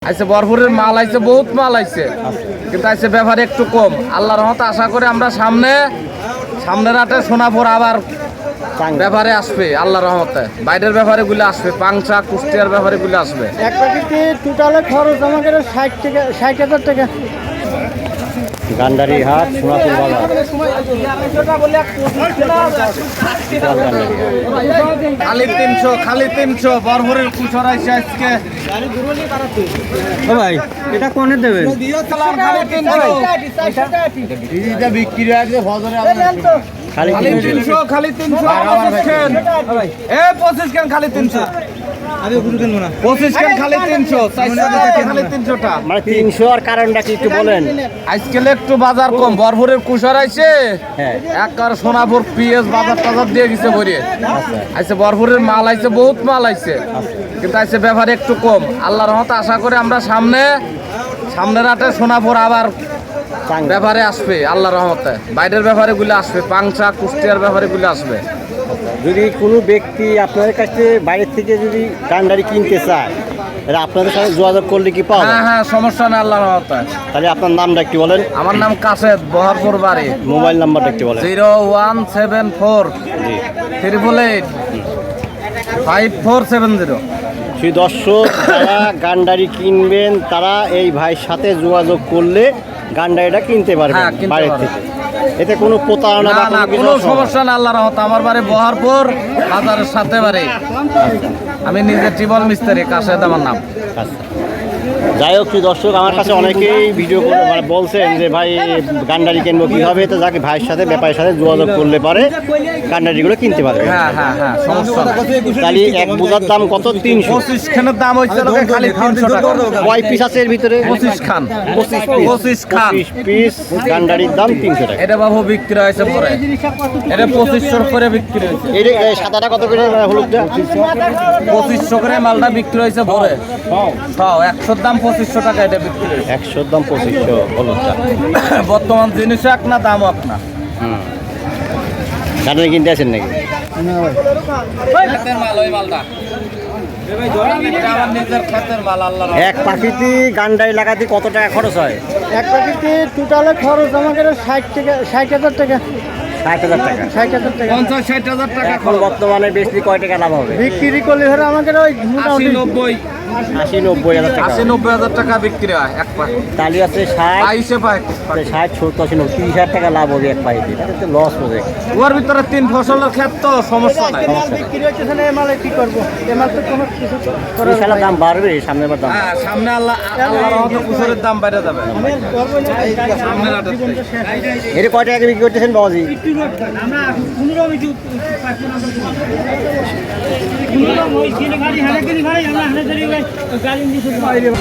আইছে ভরপুরের মাল আইছে, বহুত মাল আইছে, কিন্তু আইছে ব্যাপারে একটু কম। আল্লাহর রহমতে আশা করি আমরা সামনের হাটে সোনাপুর আবার ব্যাপারে আসবে আল্লাহর রহমতে। বাইরের ব্যাপারে গুলো আসবে, পাংশা কুষ্টিয়ার ব্যাপারে গুলো আসবে। এক প্যাকেটে টোটালে খরচ আমাদের 60,000 টাকা। গান্ডারি হাট সোনাপুর বাজার। খালি 300 ভরপুরের কুচর আইছে আজকে। ও ভাই এটা কোনে দেবেন? বিক্রি আছে খালি 300 খালি 300 25 কেন খালি 300 25 কেন খালি 300 খালি 300টা মানে 300 আর কারণটা কি একটু বলেন? আজকাল একটু বাজার কম, ভরপুরের কুশার আইছে। হ্যাঁ একবার সোনাপুর পিএস বাজার টাজার দিয়ে গেছে ভরিয়ে। আইছে ভরপুরের মাল আইছে, বহুত মাল আইছে, কিন্তু আইছে ব্যাপারে একটু কম। আল্লাহর রহমতে আশা করি আমরা সামনের হাটে সোনাপুর আবার ব্যাপারে আসবে আল্লাহর রহমতে। বাইরের ব্যাপারে গুলো আসবে, পাংশা কুষ্টিয়ার ব্যাপারে গুলো আসবে। যদি কোনো ব্যক্তি আপনাদের কাছে বাইরের থেকে যদি গান্ডারি কিনতে চায়, তাহলে আপনাদের সাথে যোগাযোগ করলে কি পাওয়া যায়? হ্যাঁ সমস্যা নেই আল্লাহর রহমতে। তাহলে আপনার নামটা একটু বলেন। আমার নাম কাশেদ, বহরপুর বাড়ি। মোবাইল নাম্বারটা একটু বলেন। 0174 888 5470। সেই দর্শক যারা গান্ডারি কিনবেন তারা এই ভাইয়ের সাথে যোগাযোগ করলে গান্ডারিটা কিনতে পারবেন হ্যাঁ, কিনতে বাইরের পারবেন। থেকে। এতে কোনো প্রতারণা বা না কোনো কোনো সমস্যা না আল্লাহর রহমতে। আমার বাড়ি বহরপুর বাজারের সাথে বাড়ি। আমি নিজে টিবল মিস্ত্রি, কাশেদ আমার নাম। আচ্ছা। যাই হোক কি দর্শক, আমার কাছে অনেকেই ভিডিও করে মানে বলছেন যে ভাই গান্ডারি কিনবো কীভাবে, তো যাকে ভাইয়ের সাথে ব্যাপারের সাথে যোগাযোগ করলে পারে গান্ডারিগুলো কিনতে পারবে। হ্যাঁ সমস্যা না। তাহলে এক বোঝার দাম কত? 300। 25 খানের দাম হচ্ছে খালি 300 টাকা। কয় পিস আছে এর ভিতরে? 25 খান। 25 পিস গান্ডারির দাম 300 টাকা। এটা বাবু বিক্রি হয়েছে পরে, এটা 2500 করে বিক্রি হয়েছে। এই সাদাটা কত করে হলুদটা? 2500 করে মালটা বিক্রি হয়েছে পরে। 100 দাম 2500 টাকা এটা বিক্রি হয়েছে। 100 দাম 2500 হলুদটা। বর্তমান জিনিস এক না, দাম এক না। গান্ডারি কিনতে আছেন নাকি? ক্ষেতের মাল ওই মালটা। এটা আমার নিজের ক্ষেতের মাল আল্লাহর রহমতে। এক পাখিতে গান্ডারি লাগাতে কত টাকা খরচ হয়? এক প্যাকেটে টোটালে খরচ আমাদের 60,000 টাকা। 60,000 টাকা। 60,000 টাকা। 50-60 টাকা এখন বর্তমানে বেশি কয় টাকা লাভ হবে? বিক্রি করলে ধরে আমাদের ওই মোটামুটি 80-90 টাকা। 80-90 টাকা বিক্রি হয় এক পাখি। তালি আছে 60 আইসে পায় 30,000 টাকা লাভ হবে এক পাখিতে। এটা তো লস প্রজেক্ট। ওর ভিতরে 3 ফসলের ক্ষেত, তো সমস্যা নাই। মাল বিক্রি হচ্ছে না, এই মালে কি করবো? এই মাল তো কোনো কিছু করার ইনশাআল্লাহ দাম বাড়বে সামনে বার দাম। হ্যাঁ সামনে আল্লাহর রহমতে কুসুরের দাম বাইরে যাবে। সামনের হাটে এর কয় টাকা বিক্রি করতেছেন বাবাজি? আমরা 15 মিনিট ভাই আমরা হাজারি গাড়ি নিয়ে